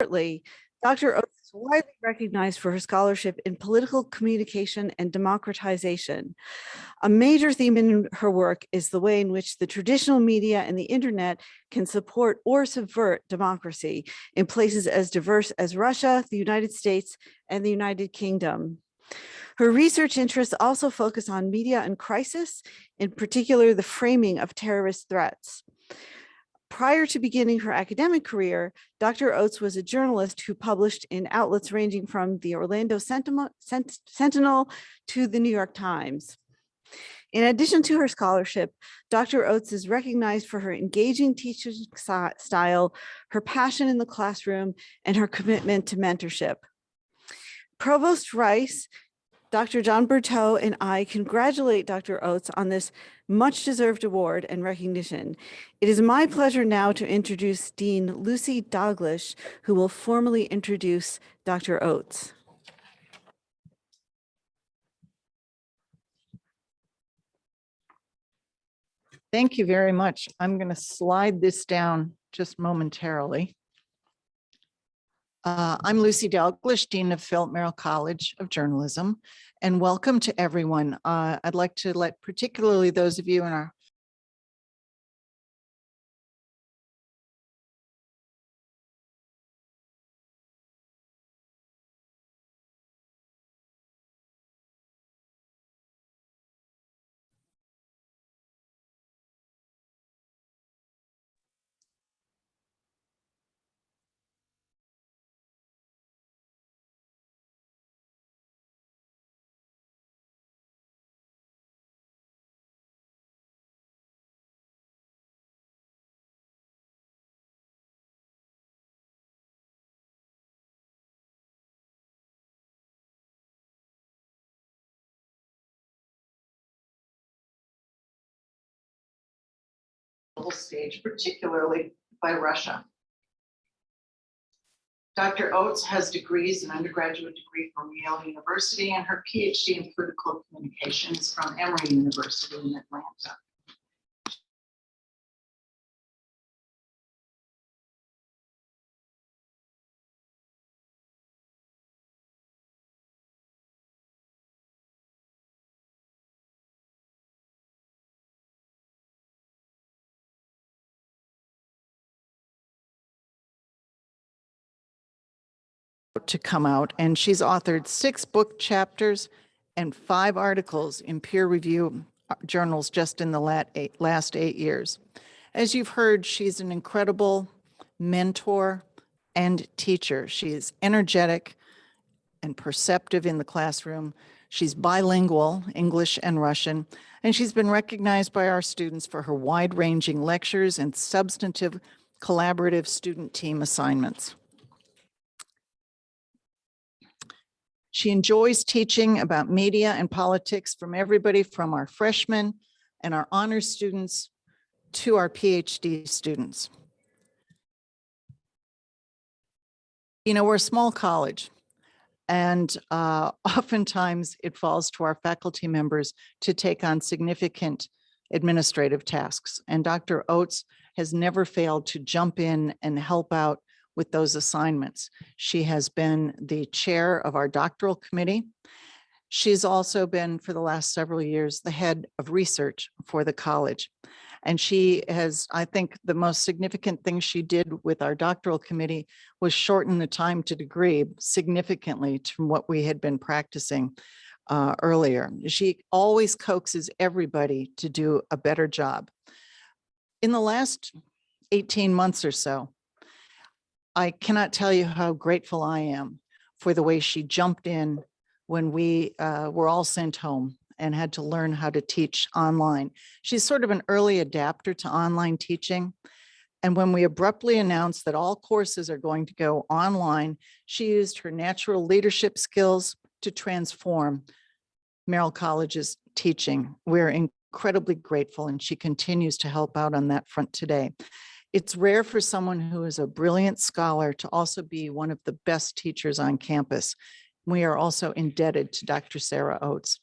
Shortly, Dr. Oates is widely recognized for her scholarship in political communication and democratization. A major theme in her work is the way in which the traditional media and the internet can support or subvert democracy in places as diverse as Russia, the United States, and the United Kingdom. Her research interests also focus on media and crisis, in particular the framing of terrorist threats. Prior to beginning her academic career, Dr. Oates was a journalist who published in outlets ranging from the Orlando Sentinel to the New York Times. In addition to her scholarship, Dr. Oates is recognized for her engaging teaching style, her passion in the classroom, and her commitment to mentorship. Provost Rice, Dr. John Berteau, and I congratulate Dr. Oates on this much-deserved award and recognition. It is my pleasure now to introduce Dean Lucy Dalglish, who will formally introduce Dr. Oates. Thank you very much. I'm going to slide this down just momentarily. I'm Lucy Dalglish, Dean of Philip Merrill College of Journalism, and welcome to everyone. I'd like to let particularly those of you in our stage, particularly by Russia. Dr. Oates has degrees, an undergraduate degree from Yale University and her PhD in political communications from Emory University in Atlanta. To come out, and she's authored 6 book chapters and 5 articles in peer review journals just in the last 8 years. As you've heard, she's an incredible mentor and teacher. She is energetic and perceptive in the classroom. She's bilingual, English and Russian, and she's been recognized by our students for her wide-ranging lectures and substantive collaborative student team assignments. She enjoys teaching about media and politics from everybody from our freshmen and our honors students to our PhD students. You know, we're a small college, and oftentimes it falls to our faculty members to take on significant administrative tasks. And Dr. Oates has never failed to jump in and help out with those assignments. She has been the chair of our doctoral committee. She's also been, for the last several years, the head of research for the college. And she has, I think, the most significant thing she did with our doctoral committee was shorten the time to degree significantly from what we had been practicing earlier. She always coaxes everybody to do a better job. In the last 18 months or so, I cannot tell you how grateful I am for the way she jumped in when we were all sent home and had to learn how to teach online. She's sort of an early adapter to online teaching. And when we abruptly announced that all courses are going to go online, she used her natural leadership skills to transform Merrill College's teaching. We're incredibly grateful, and she continues to help out on that front today. It's rare for someone who is a brilliant scholar to also be one of the best teachers on campus. We are also indebted to Dr. Sarah Oates.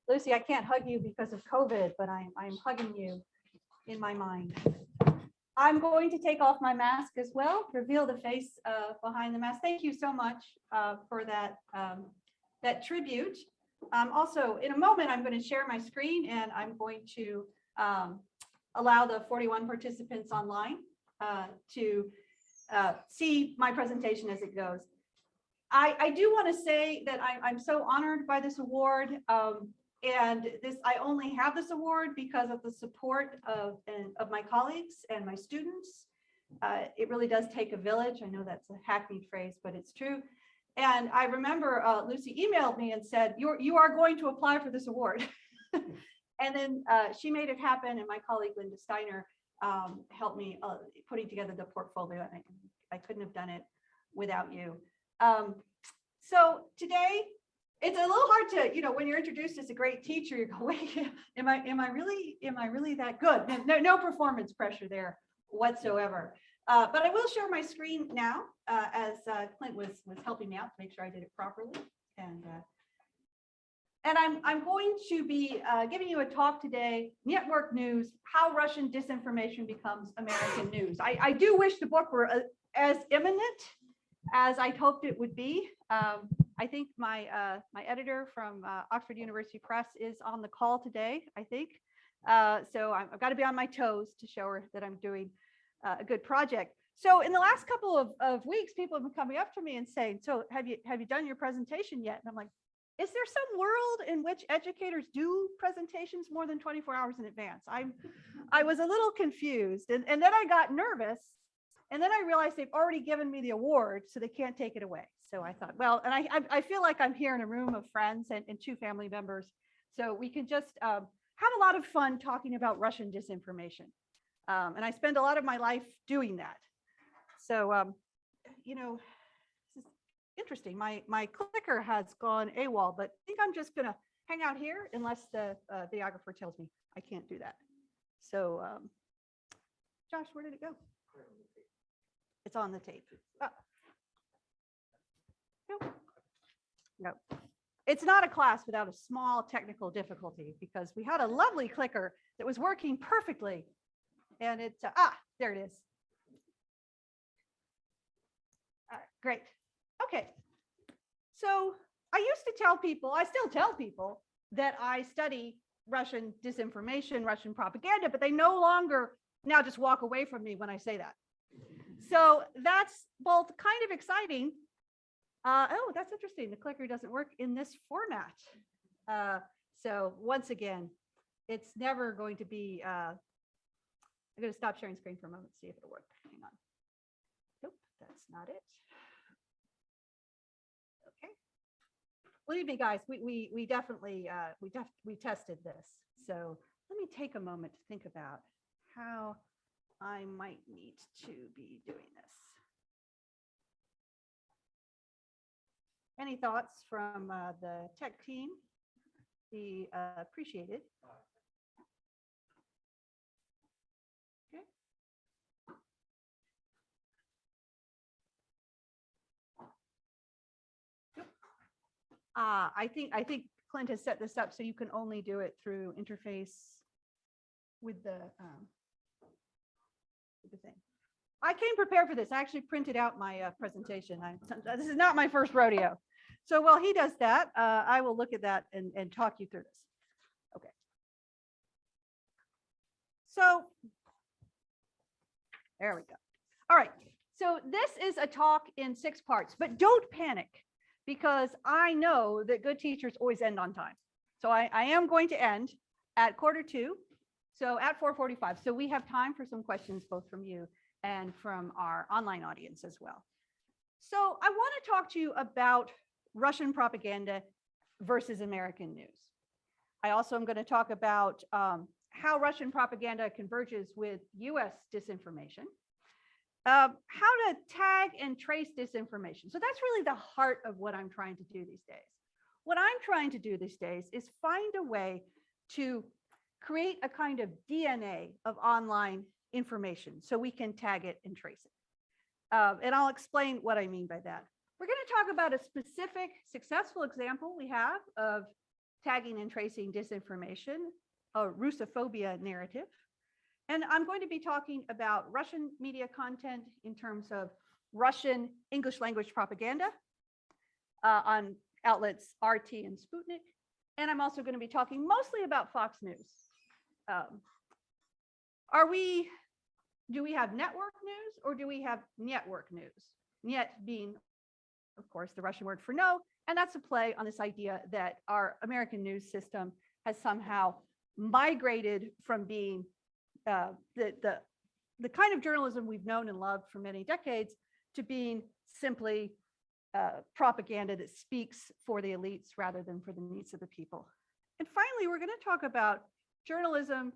Lucy, I can't hug you because of COVID, but I'm hugging you in my mind. I'm going to take off my mask as well, reveal the face behind the mask. Thank you so much for that, that tribute. Also, in a moment, I'm going to share my screen and I'm going to allow the 41 participants online to see my presentation as it goes. I do want to say that I'm so honored by this award. And I only have this award because of the support of my colleagues and my students. It really does take a village. I know that's a hackneyed phrase, but it's true. And I remember Lucy emailed me and said, you are going to apply for this award. And then she made it happen. And my colleague, Linda Steiner, helped me putting together the portfolio. And I couldn't have done it without you. So today, it's a little hard to, when you're introduced as a great teacher, you go, wait, am I really that good? No performance pressure there whatsoever. But I will share my screen now as Clint was helping me out to make sure I did it properly. And I'm going to be giving you a talk today, Nyetwork News, How Russian Disinformation Becomes American News. I do wish the book were as imminent as I hoped it would be. I think my editor from Oxford University Press is on the call today, I think. So I've got to be on my toes to show her that I'm doing a good project. So in the last couple of weeks, people have been coming up to me and saying, so have you done your presentation yet? And I'm like, is there some world in which educators do presentations more than 24 hours in advance? I was a little confused. And then I got nervous. And then I realized they've already given me the award, so they can't take it away. So I thought, well, and I feel like I'm here in a room of friends and 2 family members. So we can just have a lot of fun talking about Russian disinformation. And I spend a lot of my life doing that. So, this is interesting. My clicker has gone AWOL, but I think I'm just going to hang out here unless the videographer tells me I can't do that. So, Josh, where did it go? It's on the tape. Oh. No, it's not a class without a small technical difficulty because we had a lovely clicker that was working perfectly. And it's, there it is. All right, great. Okay. So I used to tell people, I still tell people that I study Russian disinformation, Russian propaganda, but they no longer now just walk away from me when I say that. So that's both kind of exciting. Oh, that's interesting. The clicker doesn't work in this format. So once again, it's never going to be, I'm going to stop sharing screen for a moment, see if it'll work. Hang on. Nope, that's not it. Okay. Believe me, guys, we definitely, we tested this. So let me take a moment to think about how I might need to be doing this. Any thoughts from the tech team? Be appreciated. Okay. Yep. I think Clint has set this up so you can only do it through interface with the thing. I came prepared for this. I actually printed out my presentation. This is not my first rodeo. So while he does that, I will look at that and talk you through this. Okay. So there we go. All right. So this is a talk in 6 parts, but don't panic because I know that good teachers always end on time. So I am going to end at 1:45. So at 4:45. So we have time for some questions both from you and from our online audience as well. So I want to talk to you about Russian propaganda versus American news. I also am going to talk about how Russian propaganda converges with US disinformation, how to tag and trace disinformation. So that's really the heart of what I'm trying to do these days. What I'm trying to do these days is find a way to create a kind of DNA of online information so we can tag it and trace it. And I'll explain what I mean by that. We're going to talk about a specific successful example we have of Tagging and Tracing Disinformation, a Russophobia Narrative. And I'm going to be talking about Russian media content in terms of Russian English language propaganda on outlets RT and Sputnik. And I'm also going to be talking mostly about Fox News. Do we have network news or do we have Nyetwork news? Nyet being, of course, the Russian word for no, and that's a play on this idea that our American news system has somehow migrated from being the kind of journalism we've known and loved for many decades to being simply propaganda that speaks for the elites rather than for the needs of the people. And finally, we're going to talk about journalism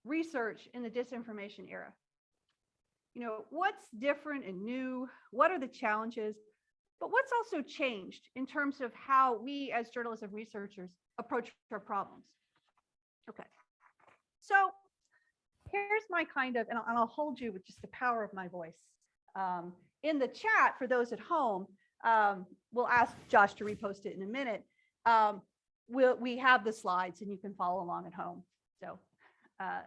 research in the disinformation era. You know, what's different and new? What are the challenges? But what's also changed in terms of how we as journalism researchers approach our problems? Okay, so here's my kind of, and I'll hold you with just the power of my voice. In the chat, for those at home, we'll ask Josh to repost it in a minute. We have the slides and you can follow along at home. So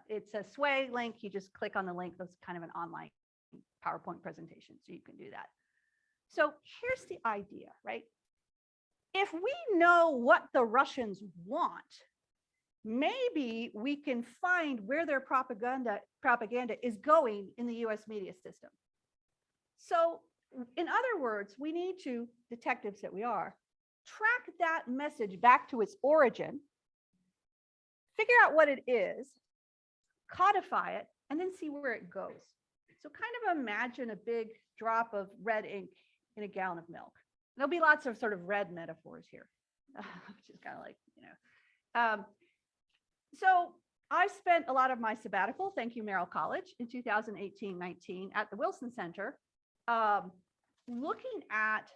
it's a Sway link. You just click on the link. That's kind of an online PowerPoint presentation, so you can do that. So here's the idea, right? If we know what the Russians want, maybe we can find where their propaganda is going in the US media system. So in other words, we need to, detectives that we are, track that message back to its origin, figure out what it is, codify it, and then see where it goes. So kind of imagine a big drop of red ink in a gallon of milk. There'll be lots of sort of red metaphors here, which is kind of like, you know. So I spent a lot of my sabbatical, thank you, Merrill College, in 2018-19 at the Wilson Center, looking at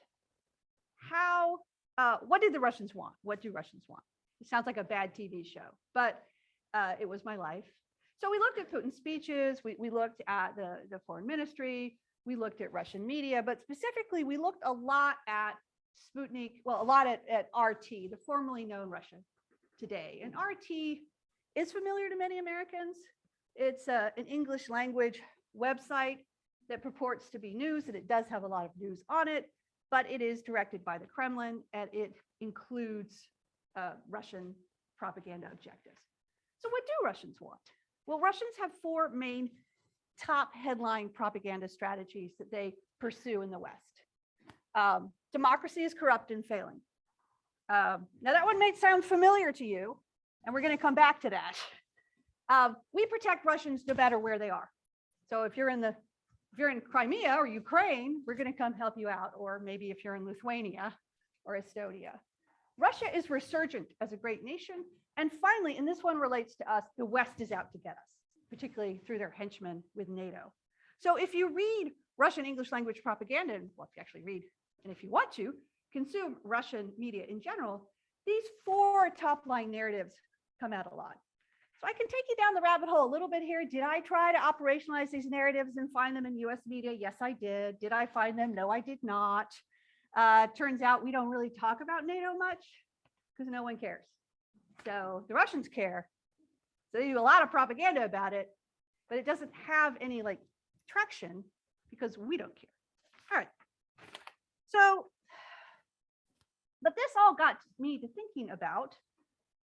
how, what did the Russians want? What do Russians want? It sounds like a bad TV show, but it was my life. So we looked at Putin's speeches, we looked at the foreign ministry, we looked at Russian media, but specifically we looked a lot at Sputnik, well, a lot at RT, the formerly known Russia Today. And RT is familiar to many Americans. It's an English language website that purports to be news, and it does have a lot of news on it, but it is directed by the Kremlin, and it includes Russian propaganda objectives. So what do Russians want? Well, Russians have four main top headline propaganda strategies that they pursue in the West. Democracy is corrupt and failing. Now that one may sound familiar to you, and we're going to come back to that. We protect Russians no matter where they are. So if you're in Crimea or Ukraine, we're going to come help you out. Or maybe if you're in Lithuania or Estonia. Russia is resurgent as a great nation. And finally, and this one relates to us, the West is out to get us, particularly through their henchmen with NATO. So if you read Russian English language propaganda, and well, if you actually read, and if you want to, consume Russian media in general, these four top line narratives come out a lot. So I can take you down the rabbit hole a little bit here. Did I try to operationalize these narratives and find them in US media? Yes, I did. Did I find them? No, I did not. Turns out we don't really talk about NATO much because no one cares. So the Russians care. So they do a lot of propaganda about it, but it doesn't have any like traction because we don't care. All right. So, but this all got me to thinking about,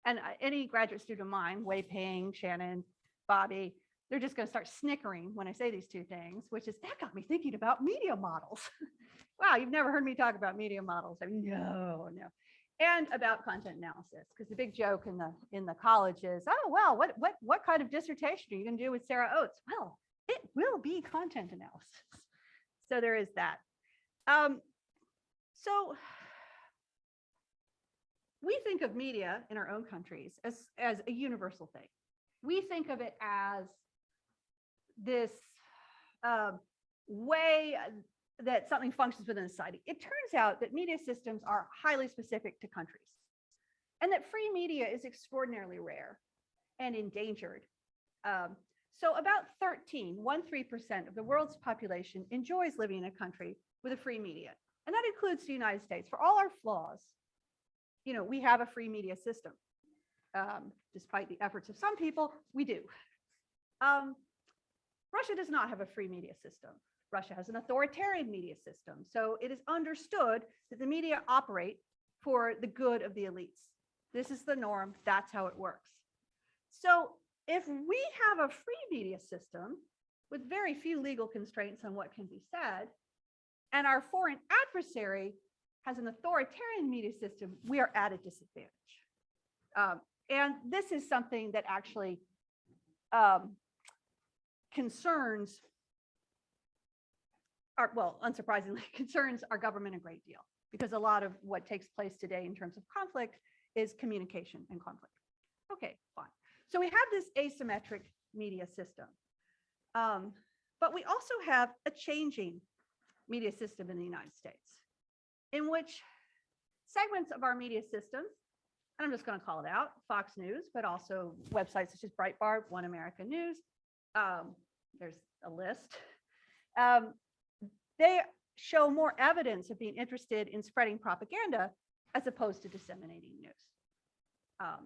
and any graduate student of mine, Wei Ping, Shannon, Bobby, they're just going to start snickering when I say these two things, which is that got me thinking about media models. Wow, you've never heard me talk about media models. I mean, no. And about content analysis, because the big joke in the college is, oh, well, what kind of dissertation are you going to do with Sarah Oates? Well, it will be content analysis. So there is that. So we think of media in our own countries as a universal thing. We think of it as this way that something functions within a society. It turns out that media systems are highly specific to countries, and that free media is extraordinarily rare and endangered. So about 13% of the world's population enjoys living in a country with a free media. And that includes the United States. For all our flaws, you know, we have a free media system. despite the efforts of some people, we do. Russia does not have a free media system. Russia has an authoritarian media system. So it is understood that the media operate for the good of the elites. This is the norm. That's how it works. So if we have a free media system with very few legal constraints on what can be said, and our foreign adversary has an authoritarian media system, we are at a disadvantage. And this is something that actually concerns unsurprisingly, concerns our government a great deal, because a lot of what takes place today in terms of conflict is communication and conflict. Okay, fine. So we have this asymmetric media system, but we also have a changing media system in the United States, in which segments of our media system, and I'm just going to call it out, Fox News, but also websites such as Breitbart, One American News, there's a list, they show more evidence of being interested in spreading propaganda as opposed to disseminating news.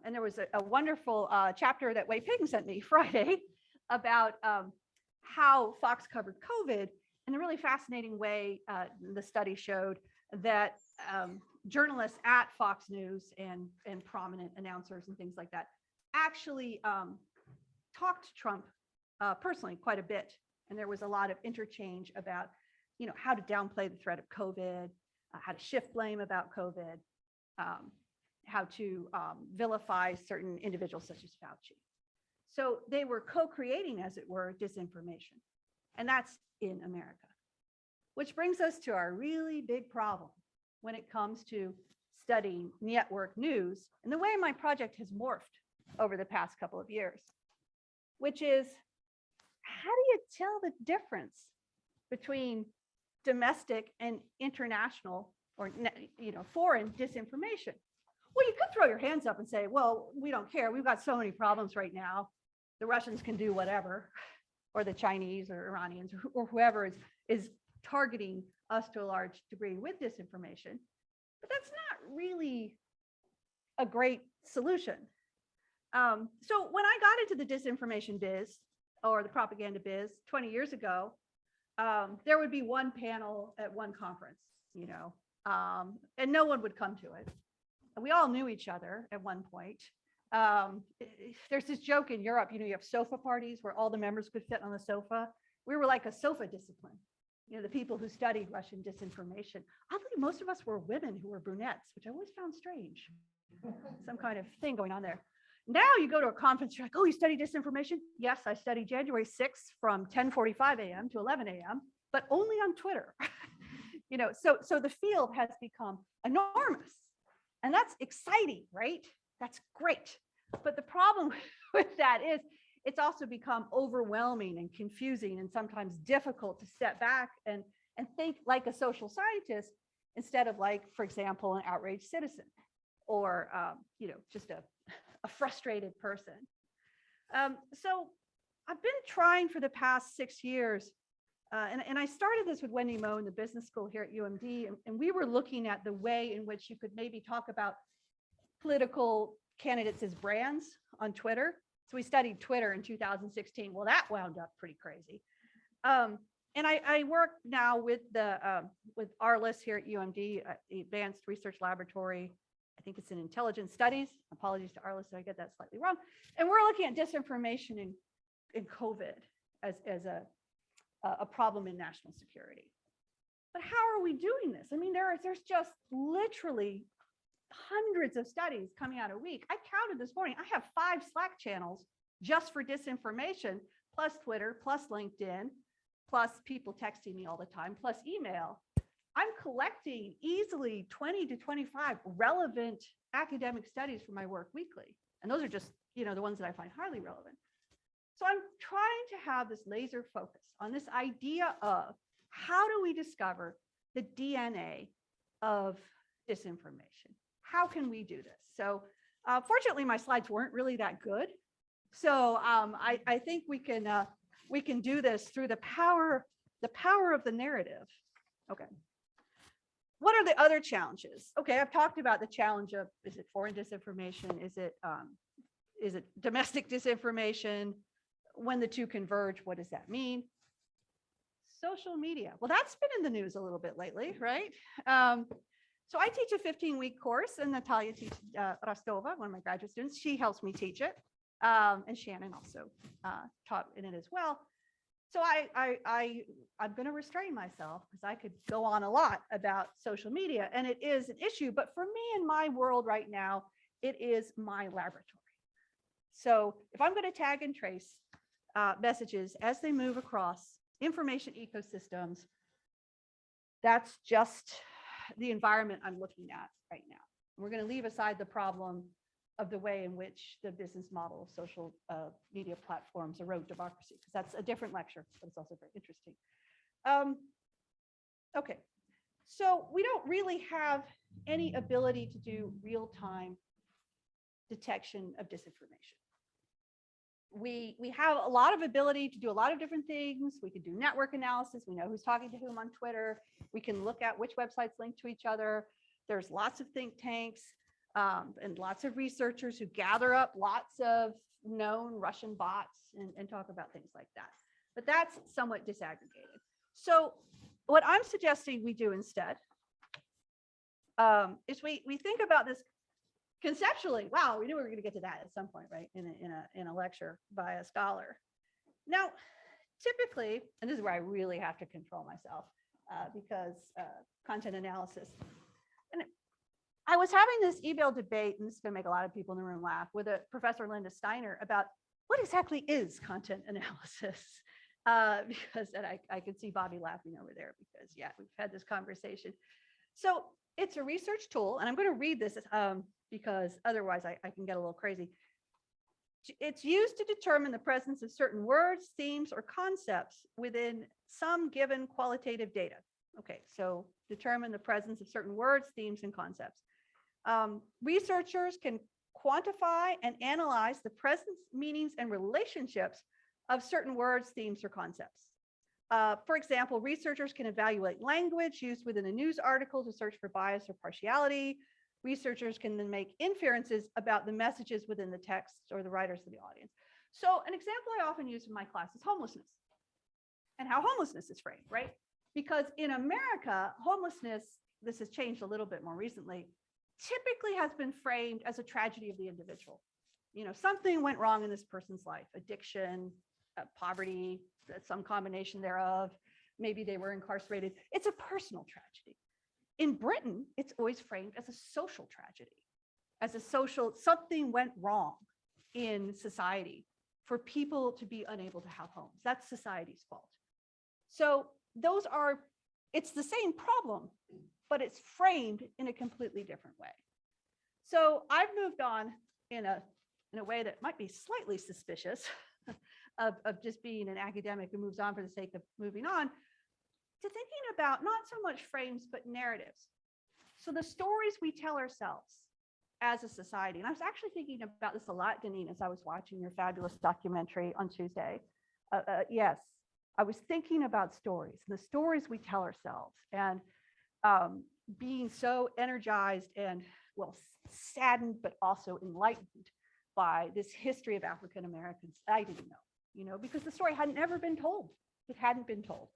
And there was a wonderful chapter that Wei Ping sent me Friday about how Fox covered COVID in a really fascinating way. The study showed that journalists at Fox News and prominent announcers and things like that actually talked to Trump personally quite a bit. And there was a lot of interchange about, you know, how to downplay the threat of COVID, how to shift blame about COVID, how to vilify certain individuals such as Fauci. So they were co-creating, as it were, disinformation. And that's in America. Which brings us to our really big problem when it comes to studying Nyetwork news and the way my project has morphed over the past couple of years, which is, how do you tell the difference between domestic and international or, you know, foreign disinformation? Well, you could throw your hands up and say, well, we don't care. We've got so many problems right now. The Russians can do whatever, or the Chinese or Iranians or whoever is targeting us to a large degree with disinformation. But that's not really a great solution. So when I got into the disinformation biz or the propaganda biz 20 years ago, there would be one panel at one conference, you know, and no one would come to it. And we all knew each other at one point. There's this joke in Europe, you know, you have sofa parties where all the members could fit on the sofa. We were like a sofa discipline. You know, the people who studied Russian disinformation. Oddly, most of us were women who were brunettes, which I always found strange. Some kind of thing going on there. Now you go to a conference, you're like, oh, you study disinformation? Yes, I studied January 6th from 10:45 a.m. to 11 a.m., but only on Twitter. You know, so the field has become enormous. And that's exciting, right? That's great. But the problem with that is it's also become overwhelming and confusing and sometimes difficult to step back and think like a social scientist instead of like, for example, an outraged citizen or, you know, just a frustrated person. So I've been trying for the past 6 years, and I started this with Wendy Moe in the business school here at UMD, and we were looking at the way in which you could maybe talk about political candidates as brands on Twitter. So we studied Twitter in 2016. Well, that wound up pretty crazy. And I work now with Arliss here at UMD, Advanced Research Laboratory. I think it's in Intelligence Studies. Apologies to Arliss if I get that slightly wrong. And we're looking at disinformation in COVID as a problem in national security. But how are we doing this? I mean, there's just literally hundreds of studies coming out a week. I counted this morning. I have 5 Slack channels just for disinformation, plus Twitter, plus LinkedIn, plus people texting me all the time, plus email. I'm collecting easily 20 to 25 relevant academic studies for my work weekly. And those are just, you know, the ones that I find highly relevant. So I'm trying to have this laser focus on this idea of how do we discover the DNA of disinformation? How can we do this? So fortunately, my slides weren't really that good. So I think we can do this through the power of the narrative. Okay. What are the other challenges? Okay, I've talked about the challenge of, is it foreign disinformation? Is it Is it domestic disinformation? When the two converge, what does that mean? Social media. Well, that's been in the news a little bit lately, right? So I teach a 15-week course, and Natalia teaches Rostova, one of my graduate students. She helps me teach it. And Shannon also taught in it as well. So I'm going to restrain myself because I could go on a lot about social media, and it is an issue. But for me in my world right now, it is my laboratory. So if I'm going to tag and trace messages as they move across information ecosystems, that's just the environment I'm looking at right now. We're going to leave aside the problem of the way in which the business model of social media platforms erode democracy, because that's a different lecture, but it's also very interesting. Okay, so we don't really have any ability to do real-time detection of disinformation. We have a lot of ability to do a lot of different things. We could do network analysis. We know who's talking to whom on Twitter. We can look at which websites link to each other. There's lots of think tanks and lots of researchers who gather up lots of known Russian bots and talk about things like that. But that's somewhat disaggregated. So what I'm suggesting we do instead is we think about this conceptually. Wow, we knew we were going to get to that at some point, right? In a lecture by a scholar. Now, typically, and this is where I really have to control myself because content analysis. And I was having this email debate, and this is going to make a lot of people in the room laugh, with Professor Linda Steiner about what exactly is content analysis. Because and I could see Bobby laughing over there because, yeah, we've had this conversation. So it's a research tool, and I'm going to read this because otherwise I can get a little crazy. It's used to determine the presence of certain words, themes, or concepts within some given qualitative data. Okay, so determine the presence of certain words, themes, and concepts. Researchers can quantify and analyze the presence, meanings, and relationships of certain words, themes, or concepts. For example, researchers can evaluate language used within a news article to search for bias or partiality. Researchers can then make inferences about the messages within the text or the writers of the audience. So an example I often use in my class is homelessness and how homelessness is framed, right? Because in America, homelessness, this has changed a little bit more recently, typically has been framed as a tragedy of the individual. You know, something went wrong in this person's life, addiction, poverty, some combination thereof. Maybe they were incarcerated. It's a personal tragedy. In Britain, it's always framed as a social tragedy, as a social, something went wrong in society for people to be unable to have homes. That's society's fault. So those are, it's the same problem, but it's framed in a completely different way. So I've moved on in a way that might be slightly suspicious of just being an academic who moves on for the sake of moving on, to thinking about not so much frames, but narratives. So the stories we tell ourselves as a society, and I was actually thinking about this a lot, Deneen, as I was watching your fabulous documentary on Tuesday. Yes, I was thinking about stories, and the stories we tell ourselves, and being so energized and, well, saddened, but also enlightened by this history of African Americans I didn't know, you know, because the story had never been told. It hadn't been told.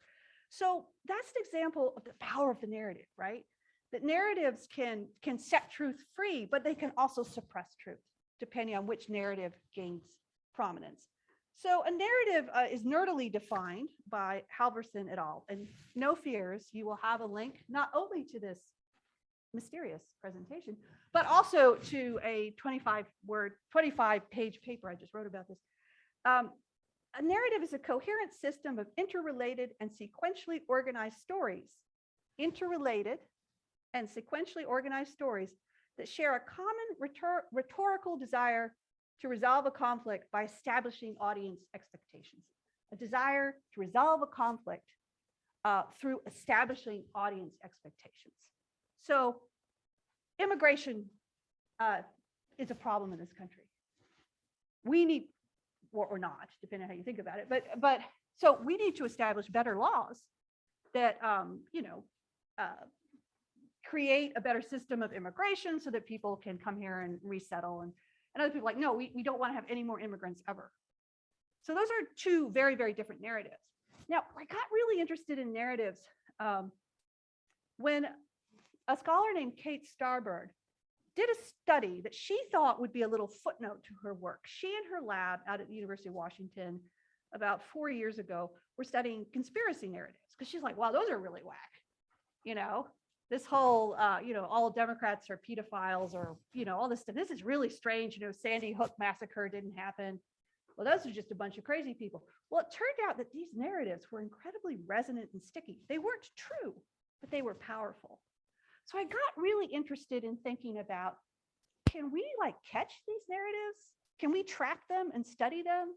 So that's an example of the power of the narrative, right? That narratives can set truth free, but they can also suppress truth, depending on which narrative gains prominence. So a narrative is nerdily defined by Halverson et al. And no fears, you will have a link not only to this mysterious presentation, but also to a 25-page paper I just wrote about this. A narrative is a coherent system of interrelated and sequentially organized stories, interrelated and sequentially organized stories that share a common rhetorical desire to resolve a conflict by establishing audience expectations, a desire to resolve a conflict through establishing audience expectations. So immigration is a problem in this country. We need, or not, depending on how you think about it. But so we need to establish better laws that, create a better system of immigration so that people can come here and resettle And other people are like, no, we don't want to have any more immigrants ever. So those are two very, very different narratives. Now, I got really interested in narratives when a scholar named Kate Starbird did a study that she thought would be a little footnote to her work. She and her lab out at the University of Washington about 4 years ago were studying conspiracy narratives because she's like, wow, those are really whack. This whole, all Democrats are pedophiles or, all this stuff. This is really strange. Sandy Hook massacre didn't happen. Well, those are just a bunch of crazy people. Well, it turned out that these narratives were incredibly resonant and sticky. They weren't true, but they were powerful. So I got really interested in thinking about, can we catch these narratives? Can we track them and study them?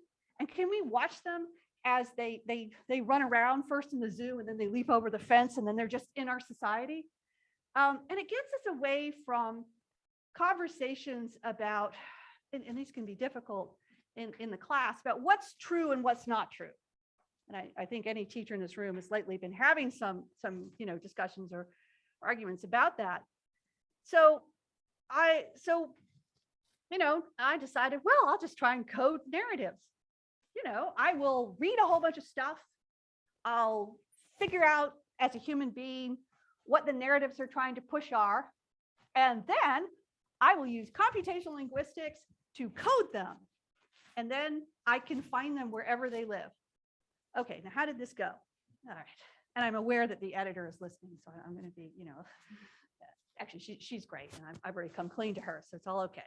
And can we watch them as they run around first in the zoo and then they leap over the fence and then they're just in our society? And it gets us away from conversations about, and these can be difficult in the class, about what's true and what's not true. And I think any teacher in this room has lately been having some discussions or arguments about that. So I decided, well, I'll just try and code narratives. I will read a whole bunch of stuff. I'll figure out as a human being what the narratives are trying to push are. And then I will use computational linguistics to code them. And then I can find them wherever they live. Okay, now how did this go? All right. And I'm aware that the editor is listening, so I'm going to be, actually, she's great, and I've already come clean to her, so it's all okay.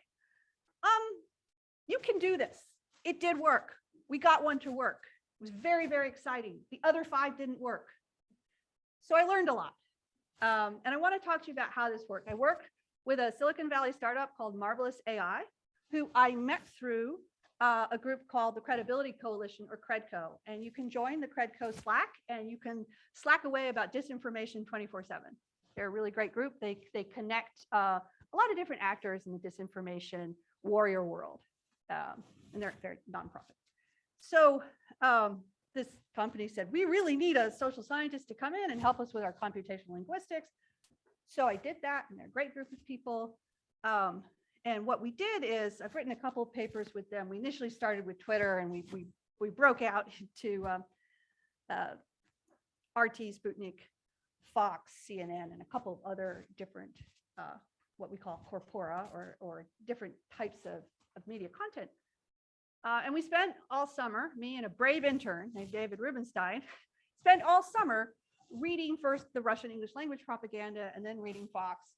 You can do this. It did work. We got one to work. It was very, very exciting. The other 5 didn't work. So I learned a lot. And I want to talk to you about how this worked. I work with a Silicon Valley startup called Marvelous AI, who I met through a group called the Credibility Coalition, or CredCo. And you can join the CredCo Slack and you can Slack away about disinformation 24/7. They're a really great group. They connect a lot of different actors in the disinformation warrior world. And they're nonprofit. So this company said, we really need a social scientist to come in and help us with our computational linguistics. So I did that, and they're a great group of people. And what we did is, I've written a couple of papers with them. We initially started with Twitter, and we broke out into RT, Sputnik, Fox, CNN, and a couple of other different, what we call corpora, or different types of media content. And we spent all summer, me and a brave intern named David Rubenstein, spent all summer reading first the Russian English language propaganda and then reading Fox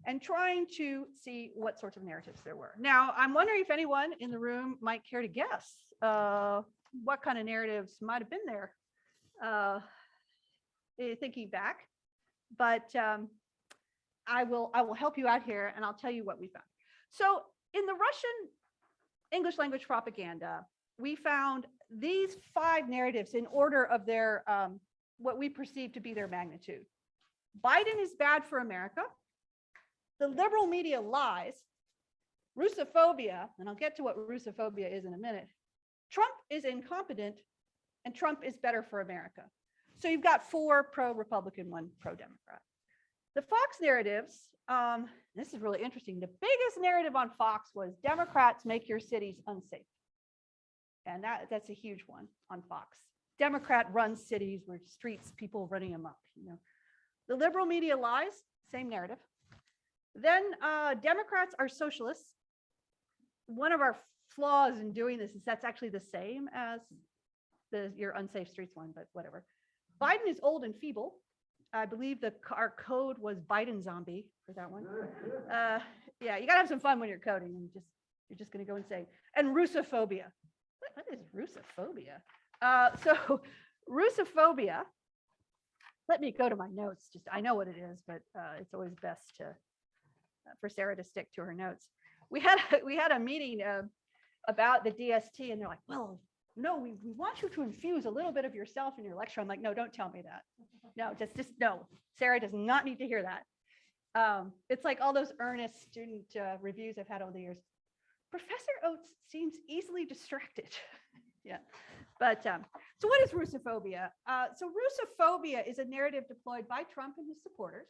and trying to see what sorts of narratives there were. Now, I'm wondering if anyone in the room might care to guess what kind of narratives might have been there, thinking back. But I will help you out here, and I'll tell you what we found. So in the Russian English language propaganda, we found these 5 narratives in order of their what we perceive to be their magnitude. Biden is bad for America. The liberal media lies. Russophobia, and I'll get to what Russophobia is in a minute. Trump is incompetent, and Trump is better for America. So you've got 4 pro-Republican, 1 pro-Democrat. The Fox narratives, this is really interesting. The biggest narrative on Fox was Democrats make your cities unsafe. And that's a huge one on Fox. Democrat run cities where streets, people running amok. The liberal media lies, same narrative. Then Democrats are socialists. One of our flaws in doing this is that's actually the same as your unsafe streets one, but whatever. Biden is old and feeble. I believe our code was Biden zombie for that one. Yeah, you gotta have some fun when you're coding, and you're just gonna go insane. And Russophobia. What is Russophobia? So Russophobia. Let me go to my notes. I know what it is, but it's always best for Sarah to stick to her notes. We had a meeting about the DST, and they're like, well, no, we want you to infuse a little bit of yourself in your lecture. I'm like, no, don't tell me that. No, just no. Sarah does not need to hear that. It's like all those earnest student reviews I've had over the years. Professor Oates seems easily distracted. Yeah, but so what is Russophobia? So Russophobia is a narrative deployed by Trump and his supporters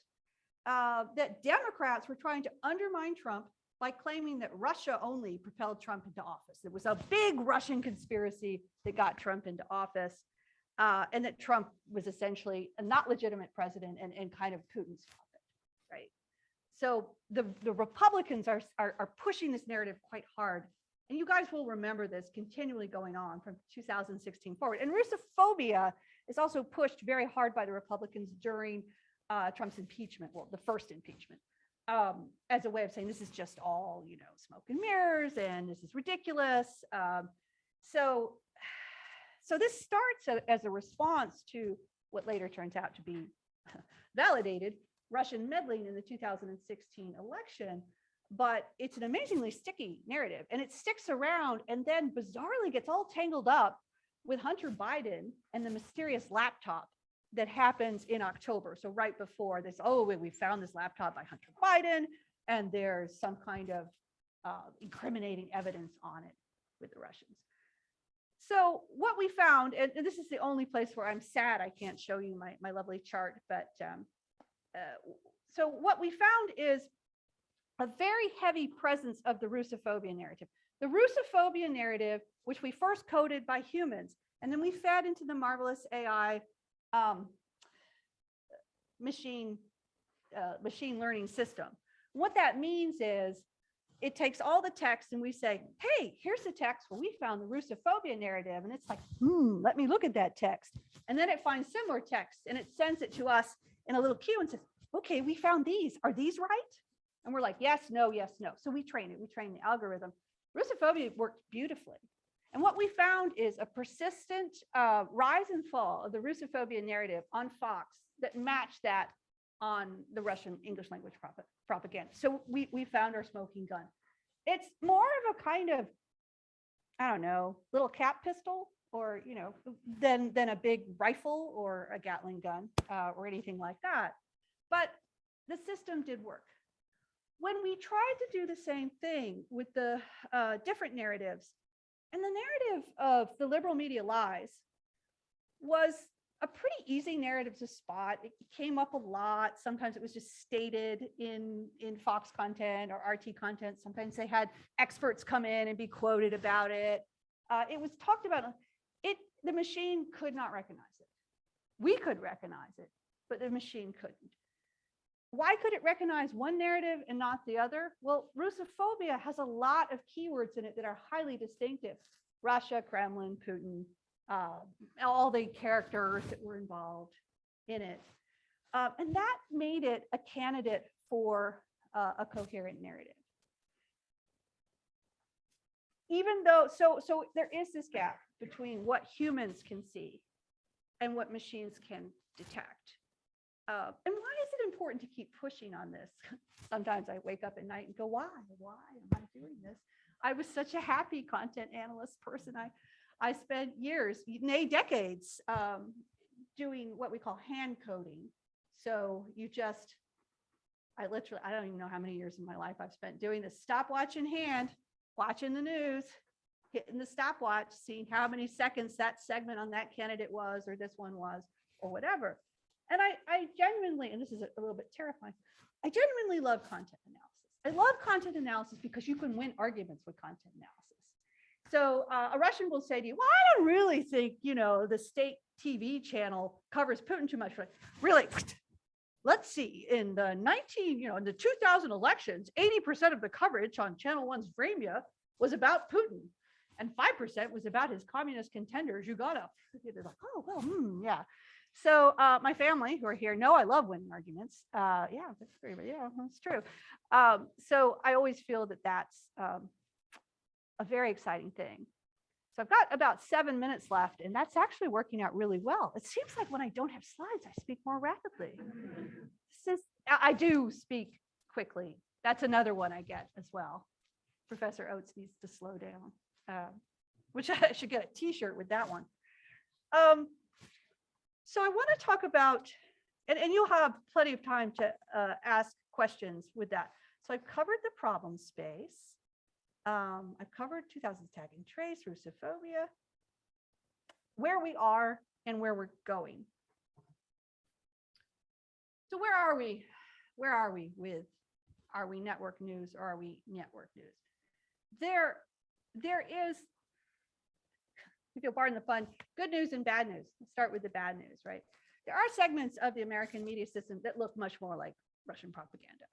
that Democrats were trying to undermine Trump by claiming that Russia only propelled Trump into office. It was a big Russian conspiracy that got Trump into office, and that Trump was essentially a not legitimate president and kind of Putin's puppet, right? So the Republicans are pushing this narrative quite hard. And you guys will remember this continually going on from 2016 forward. And Russophobia is also pushed very hard by the Republicans during Trump's impeachment, well, the first impeachment, as a way of saying this is just all, smoke and mirrors, and this is ridiculous. So this starts as a response to what later turns out to be validated Russian meddling in the 2016 election. But it's an amazingly sticky narrative, and it sticks around and then bizarrely gets all tangled up with Hunter Biden and the mysterious laptop that happens in October. So right before this, we found this laptop by Hunter Biden, and there's some kind of incriminating evidence on it with the Russians. So what we found, and this is the only place where I'm sad I can't show you my lovely chart, but so what we found is a very heavy presence of the Russophobia narrative. The Russophobia narrative, which we first coded by humans, and then we fed into the marvelous AI machine learning system. What that means is it takes all the text and we say, hey, here's the text where we found the Russophobia narrative. And it's like, let me look at that text. And then it finds similar text and it sends it to us in a little queue and says, okay, we found these. Are these right? And we're like, yes, no, yes, no. So we train it. We train the algorithm. Russophobia worked beautifully. And what we found is a persistent rise and fall of the Russophobia narrative on Fox that matched that on the Russian English language propaganda. So we found our smoking gun. It's more of a kind of, I don't know, little cap pistol, or, than a big rifle or a Gatling gun or anything like that. But the system did work. When we tried to do the same thing with the different narratives, and the narrative of the liberal media lies was a pretty easy narrative to spot. It came up a lot. Sometimes it was just stated in Fox content or RT content. Sometimes they had experts come in and be quoted about it. It was talked about. The machine could not recognize it. We could recognize it, but the machine couldn't. Why could it recognize one narrative and not the other? Well, Russophobia has a lot of keywords in it that are highly distinctive. Russia, Kremlin, Putin, all the characters that were involved in it. And that made it a candidate for a coherent narrative. Even though, so there is this gap between what humans can see and what machines can detect. And why is it important to keep pushing on this? Sometimes I wake up at night and go, why am I doing this? I was such a happy content analyst person. I spent years, nay decades, doing what we call hand coding. So I don't even know how many years of my life I've spent doing this. Stopwatch in hand, watching the news, hitting the stopwatch, seeing how many seconds that segment on that candidate was, or this one was, or whatever. And I genuinely, and this is a little bit terrifying, I genuinely love content analysis. I love content analysis because you can win arguments with content analysis. So a Russian will say to you, well, I don't really think, the state TV channel covers Putin too much. Really, let's see, in the 2000 elections, 80% of the coverage on Channel 1's Vremya was about Putin. And 5% was about his communist contenders. They're like, oh, well, yeah. So my family who are here know I love winning arguments. Yeah, that's true. So I always feel that that's a very exciting thing. So I've got about 7 minutes left, and that's actually working out really well. It seems like when I don't have slides, I speak more rapidly. I do speak quickly. That's another one I get as well. Professor Oates needs to slow down, which I should get a t-shirt with that one. So I want to talk about, and you'll have plenty of time to ask questions with that. So I've covered the problem space. I've covered 2000s tag and trace, Russophobia, where we are and where we're going. So where are we? Where are we with Are we network news or are we network news? There is, if you'll pardon the pun, good news and bad news. Let's start with the bad news, right? There are segments of the American media system that look much more like Russian propaganda.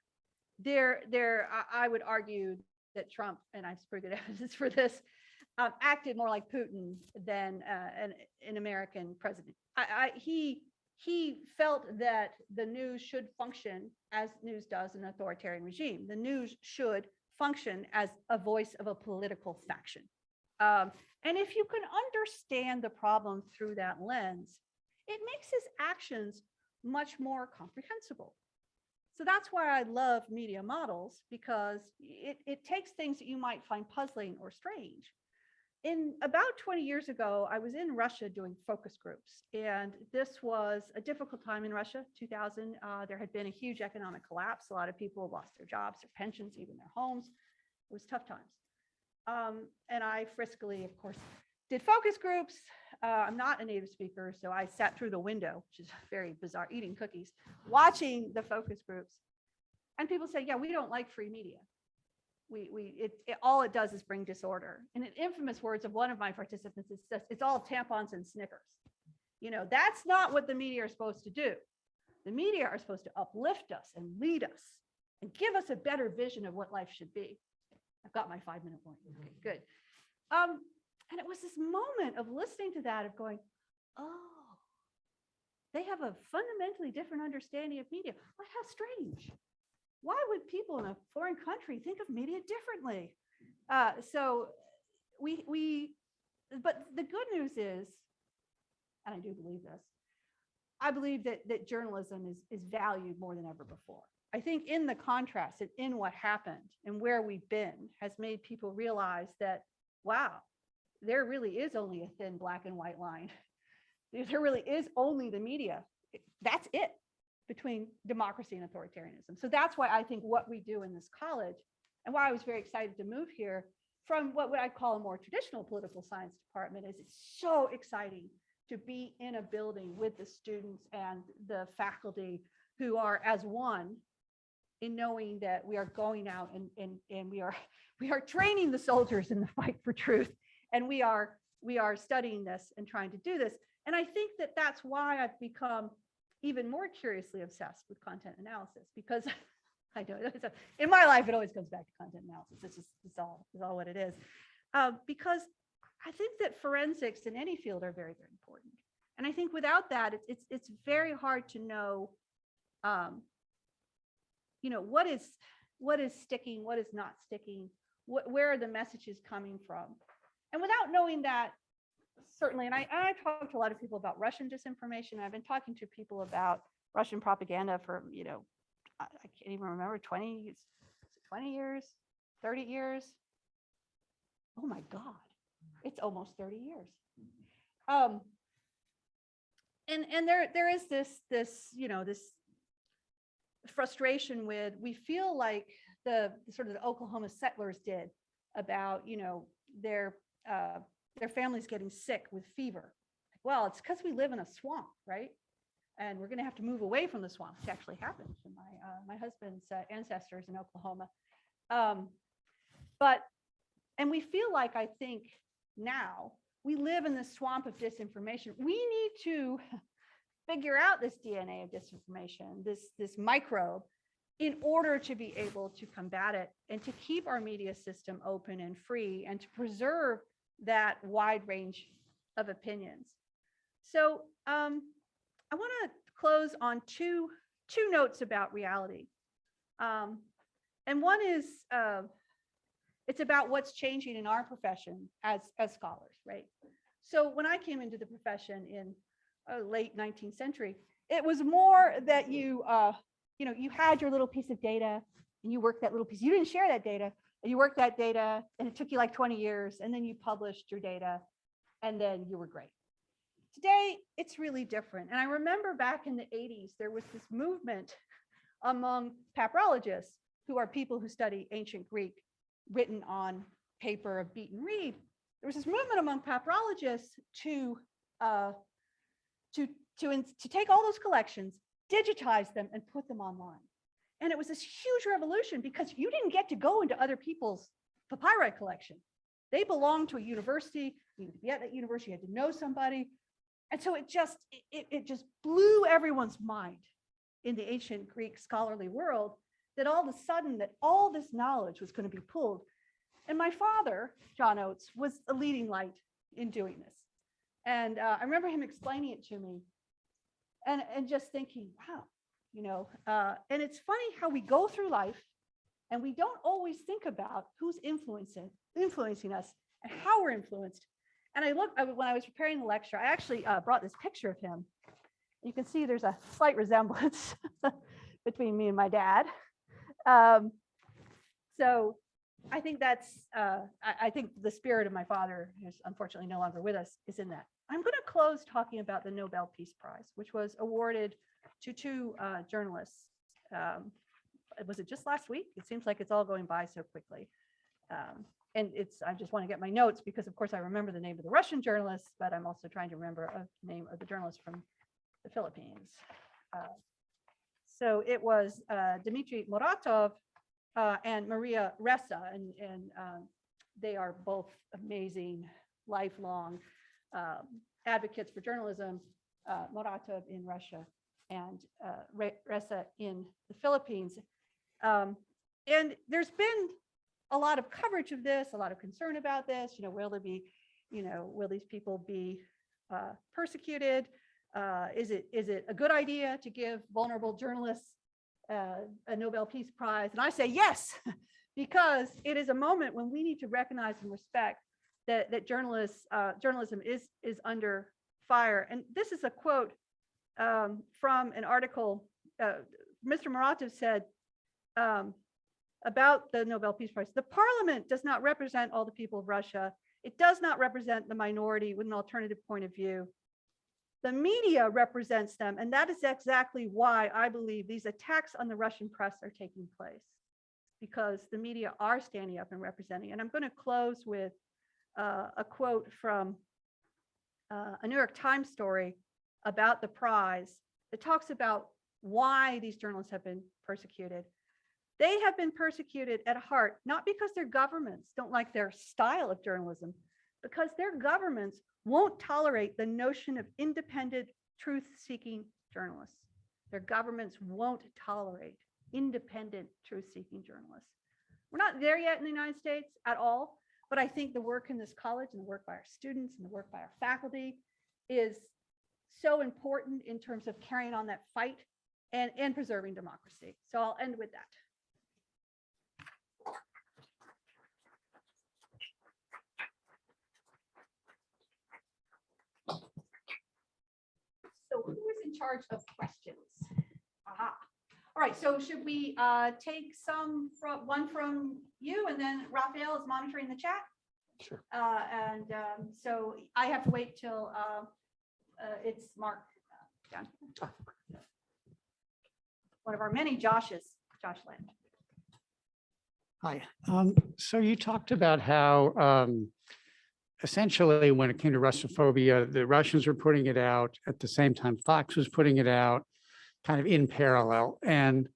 I would argue that Trump, and I have pretty good evidence for this, acted more like Putin than an American president. He felt that the news should function as news does in an authoritarian regime. The news should function as a voice of a political faction. And if you can understand the problem through that lens, it makes his actions much more comprehensible. So that's why I love media models, because it takes things that you might find puzzling or strange. In about 20 years ago, I was in Russia doing focus groups, and this was a difficult time in Russia. 2000, there had been a huge economic collapse. A lot of people lost their jobs, their pensions, even their homes. It was tough times. And I friskily, of course, did focus groups. I'm not a native speaker, so I sat through the window, which is very bizarre, eating cookies, watching the focus groups. And people say, yeah, we don't like free media. All it does is bring disorder. And in infamous words of one of my participants, it's all tampons and Snickers. You know, that's not what the media are supposed to do. The media are supposed to uplift us and lead us and give us a better vision of what life should be. I've got my 5-minute warning. Okay, good. And it was this moment of listening to that, of going, oh, they have a fundamentally different understanding of media. But how strange. Why would people in a foreign country think of media differently? But the good news is, and I do believe this, I believe that journalism is valued more than ever before. I think in the contrast and in what happened and where we've been has made people realize that, wow, there really is only a thin black and white line. There really is only the media. That's it between democracy and authoritarianism. So that's why I think what we do in this college, and why I was very excited to move here from what I call a more traditional political science department, is it's so exciting to be in a building with the students and the faculty who are as one in knowing that we are going out and we are training the soldiers in the fight for truth. And we are studying this and trying to do this. And I think that that's why I've become even more curiously obsessed with content analysis, because I know in my life, it always comes back to content analysis. It's all what it is. Because I think that forensics in any field are very, very important. And I think without that, it's very hard to know, what is sticking, what is not sticking, where are the messages coming from. And without knowing that, certainly, and I talked to a lot of people about Russian disinformation. I've been talking to people about Russian propaganda for, I can't even remember, 20 years, 30 years. Oh my God, it's almost 30 years. And there is this frustration with, we feel like the sort of the Oklahoma settlers did about, their families getting sick with fever. Well, it's because we live in a swamp, right? And we're going to have to move away from the swamp, which actually happened to my husband's ancestors in Oklahoma. And we feel like, I think now, we live in this swamp of disinformation. We need to figure out this DNA of disinformation, this microbe, in order to be able to combat it and to keep our media system open and free and to preserve that wide range of opinions. So I want to close on two notes about reality. And one is, it's about what's changing in our profession as scholars, right? So when I came into the profession in late 19th century, it was more that you had your little piece of data and you worked that little piece. You didn't share that data. You worked that data and it took you like 20 years, and then you published your data and then you were great. Today, it's really different. And I remember back in the 80s, there was this movement among papyrologists, who are people who study ancient Greek written on paper of beaten reed. There was this movement among papyrologists to take all those collections, digitize them, and put them online. And it was this huge revolution because you didn't get to go into other people's papyri collection. They belonged to a university. You had to be at that university, you had to know somebody. And so it just blew everyone's mind in the ancient Greek scholarly world that all of a sudden that all this knowledge was going to be pulled. And my father, John Oates, was a leading light in doing this. And I remember him explaining it to me and just thinking, wow, you know, and it's funny how we go through life and we don't always think about who's influencing us and how we're influenced. And when I was preparing the lecture, I actually brought this picture of him. You can see there's a slight resemblance between me and my dad. So I think that's, I think the spirit of my father, who's unfortunately no longer with us, is in that. I'm going to close talking about the Nobel Peace Prize, which was awarded to two journalists. Was it just last week? It seems like it's all going by so quickly. And I just want to get my notes because of course I remember the name of the Russian journalist, but I'm also trying to remember the name of the journalist from the Philippines. So it was Dmitry Muratov and Maria Ressa, and they are both amazing, lifelong advocates for journalism. Muratov in Russia and Ressa in the Philippines. And there's been a lot of coverage of this, a lot of concern about this. You know, will there be, you know, will these people be persecuted? Is it a good idea to give vulnerable journalists a Nobel Peace Prize? And I say yes, because it is a moment when we need to recognize and respect that journalism is under fire. And this is a quote from an article. Mr. Muratov said about the Nobel Peace Prize: the parliament does not represent all the people of Russia. It does not represent the minority with an alternative point of view. The media represents them, and that is exactly why I believe these attacks on the Russian press are taking place, because the media are standing up and representing. And I'm going to close with a quote from a New York Times story about the prize that talks about why these journalists have been persecuted. They have been persecuted at heart, not because their governments don't like their style of journalism, because their governments won't tolerate the notion of independent, truth-seeking journalists. Their governments won't tolerate independent, truth-seeking journalists. We're not there yet in the United States at all, but I think the work in this college and the work by our students and the work by our faculty is so important in terms of carrying on that fight and preserving democracy. So I'll end with that. So who is in charge of questions? Aha. All right, so should we take one from you, and then Raphael is monitoring the chat? Sure. So I have to wait till it's Mark down here. One of our many Joshes, Josh Land. Hi. So you talked about how essentially when it came to Russophobia, the Russians were putting it out at the same time Fox was putting it out, kind of in parallel. And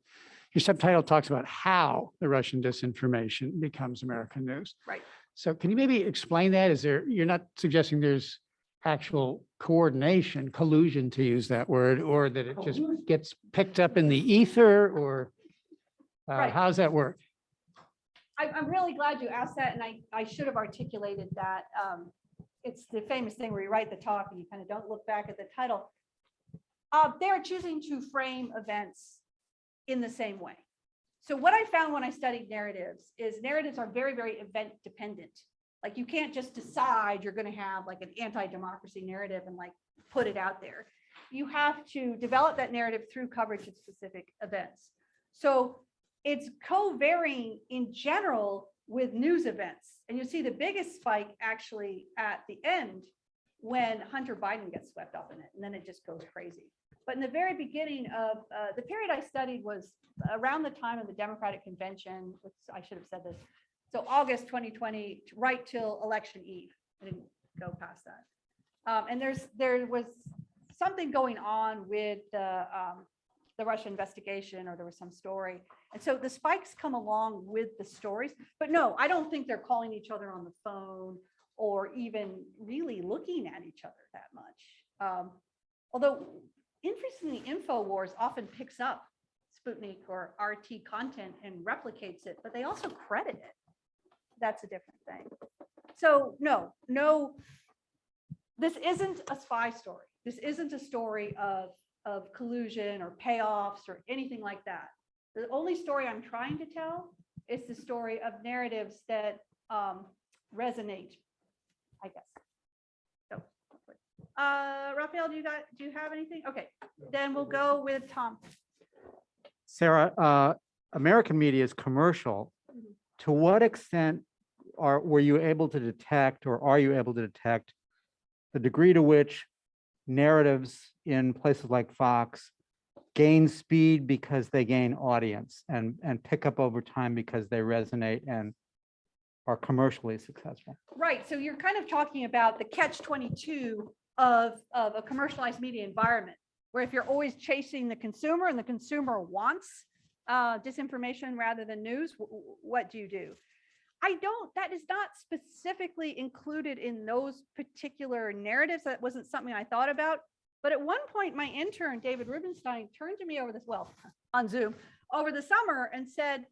your subtitle talks about how the Russian disinformation becomes American news. Right. So can you maybe explain that? You're not suggesting there's actual coordination, collusion to use that word, or that it just gets picked up in the ether, or Right. How does that work? I'm really glad you asked that, and I should have articulated that. It's the famous thing where you write the talk and you kind of don't look back at the title. They're choosing to frame events in the same way. So what I found when I studied narratives is narratives are very, very event dependent. Like you can't just decide you're going to have like an anti-democracy narrative and like put it out there. You have to develop that narrative through coverage of specific events. So it's co-varying in general with news events. And you see the biggest spike actually at the end when Hunter Biden gets swept up in it, and then it just goes crazy. But in the very beginning of the period I studied was around the time of the Democratic Convention, which I should have said this. So August 2020, right till election eve. I didn't go past that. And there was something going on with the the Russia investigation, or there was some story. And so the spikes come along with the stories, but no, I don't think they're calling each other on the phone or even really looking at each other that much. Although interestingly, InfoWars often picks up Sputnik or RT content and replicates it, but they also credit it. That's a different thing. So no, this isn't a spy story. This isn't a story of collusion or payoffs or anything like that. The only story I'm trying to tell is the story of narratives that resonate, I guess. So, Raphael, do you have anything? Okay, then we'll go with Tom. Sarah, American media is commercial. Mhm. To what extent were you able to detect, or are you able to detect, the degree to which narratives in places like Fox gain speed because they gain audience and pick up over time because they resonate and are commercially successful? Right, so you're kind of talking about the catch-22 of a commercialized media environment, where if you're always chasing the consumer and the consumer wants disinformation rather than news, what do you do? That is not specifically included in those particular narratives. That wasn't something I thought about. But at one point, my intern, David Rubenstein, turned to me on Zoom over the summer and said,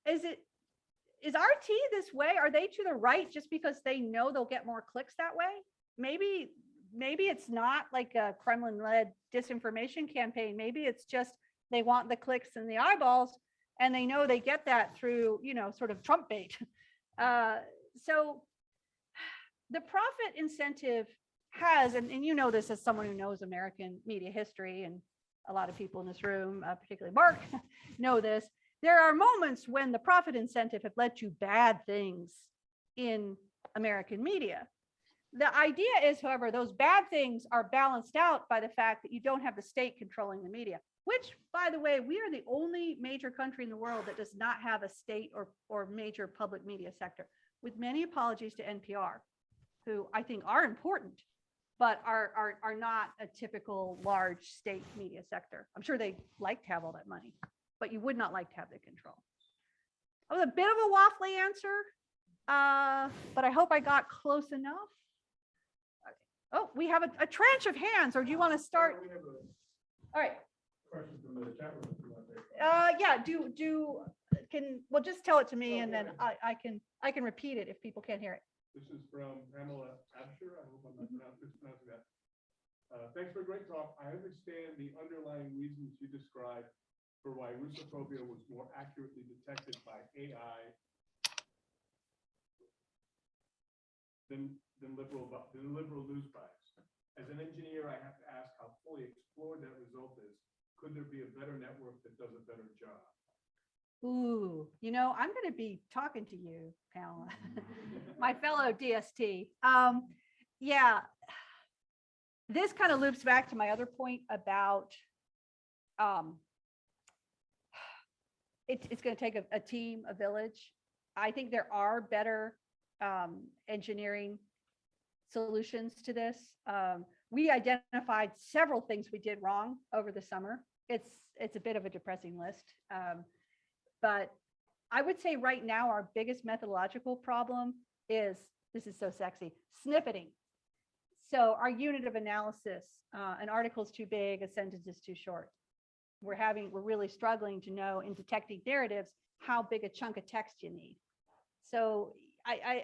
is RT this way? Are they to the right just because they know they'll get more clicks that way? Maybe it's not like a Kremlin-led disinformation campaign. Maybe it's just they want the clicks and the eyeballs, and they know they get that through, sort of Trump bait. So the profit incentive has, and you know this as someone who knows American media history, and a lot of people in this room, particularly Mark, know this. There are moments when the profit incentive have led to bad things in American media. The idea is, however, those bad things are balanced out by the fact that you don't have the state controlling the media, which, by the way, we are the only major country in the world that does not have a state or major public media sector, with many apologies to NPR, who I think are important, but are not a typical large state media sector. I'm sure they like to have all that money, but you would not like to have the control. That was a bit of a waffly answer, but I hope I got close enough. Okay. Oh, we have a tranche of hands, or do you want to start? All right. Question from the chat room. Yeah, well, just tell it to me, and then I can repeat it if people can't hear it. This is from Pamela Absher. I hope I'm not mispronouncing that. Thanks for a great talk. I understand the underlying reasons you described for why Russophobia was more accurately detected by AI than liberal news bias. As an engineer, I have to ask how fully explored that result is. Could there be a better network that does a better job? Ooh, I'm going to be talking to you, Pamela, my fellow DST. Yeah, this kind of loops back to my other point about it's going to take a team, a village. I think there are better engineering solutions to this. We identified several things we did wrong over the summer. It's a bit of a depressing list. But I would say right now, our biggest methodological problem is, this is so sexy, snippeting. So our unit of analysis, an article is too big, a sentence is too short. We're really struggling to know in detecting narratives how big a chunk of text you need. So I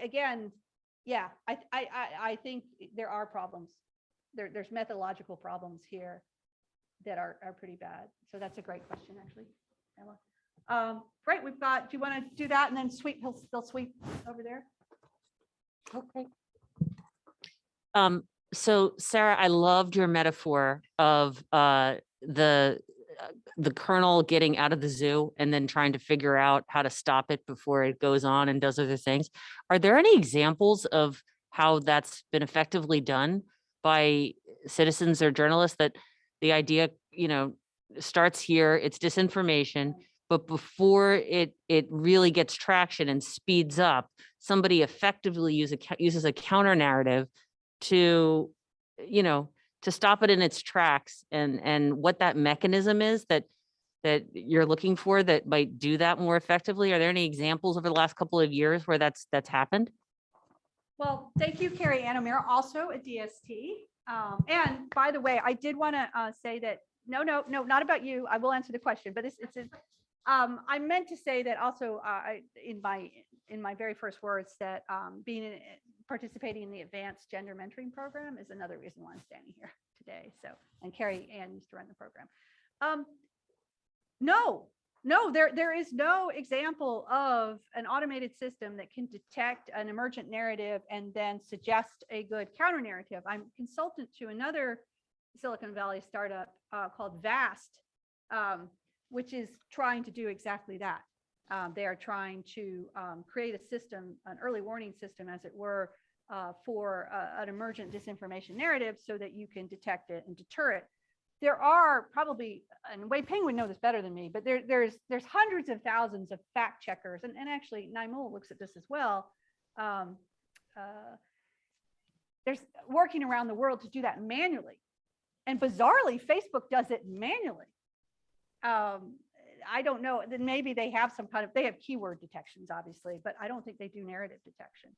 think there are problems. There's methodological problems here that are pretty bad. So that's a great question, actually, Emma. Great, do you want to do that and then they'll sweep over there? Okay. So Sarah, I loved your metaphor of the kernel getting out of the zoo and then trying to figure out how to stop it before it goes on and does other things. Are there any examples of how that's been effectively done by citizens or journalists, that the idea, starts here, it's disinformation, but before it really gets traction and speeds up, somebody effectively uses a counter narrative to, to stop it in its tracks, and what that mechanism is that you're looking for that might do that more effectively? Are there any examples over the last couple of years where that's happened? Well, thank you, Carrie Anamir, also at DST. And by the way, I did want to say that, no, not about you. I will answer the question, but I meant to say that also in my very first words that participating in the advanced gender mentoring program is another reason why I'm standing here today. So, and Carrie Ann used to run the program. No, there is no example of an automated system that can detect an emergent narrative and then suggest a good counter narrative. I'm consultant to another Silicon Valley startup called VAST, which is trying to do exactly that. They are trying to create a system, an early warning system, as it were, for an emergent disinformation narrative so that you can detect it and deter it. There are probably, and Wei Ping would know this better than me, but there's hundreds of thousands of fact checkers, and actually Nyetwork looks at this as well. There's working around the world to do that manually, and bizarrely, Facebook does it manually. I don't know. Then maybe they have they have keyword detections, obviously, but I don't think they do narrative detection.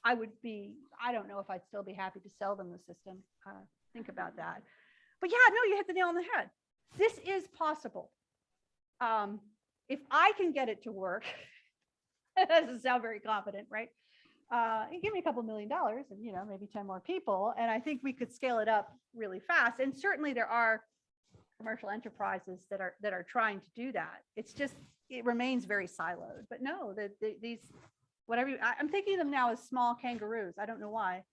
I don't know if I'd still be happy to sell them the system. Think about that. But yeah, no, you hit the nail on the head. This is possible. If I can get it to work, that doesn't sound very confident, right? You give me a couple $1 million and, maybe 10 more people. And I think we could scale it up really fast. And certainly there are commercial enterprises that are trying to do that. It's just, it remains very siloed. But no, these, whatever, I'm thinking of them now as small kangaroos. I don't know why.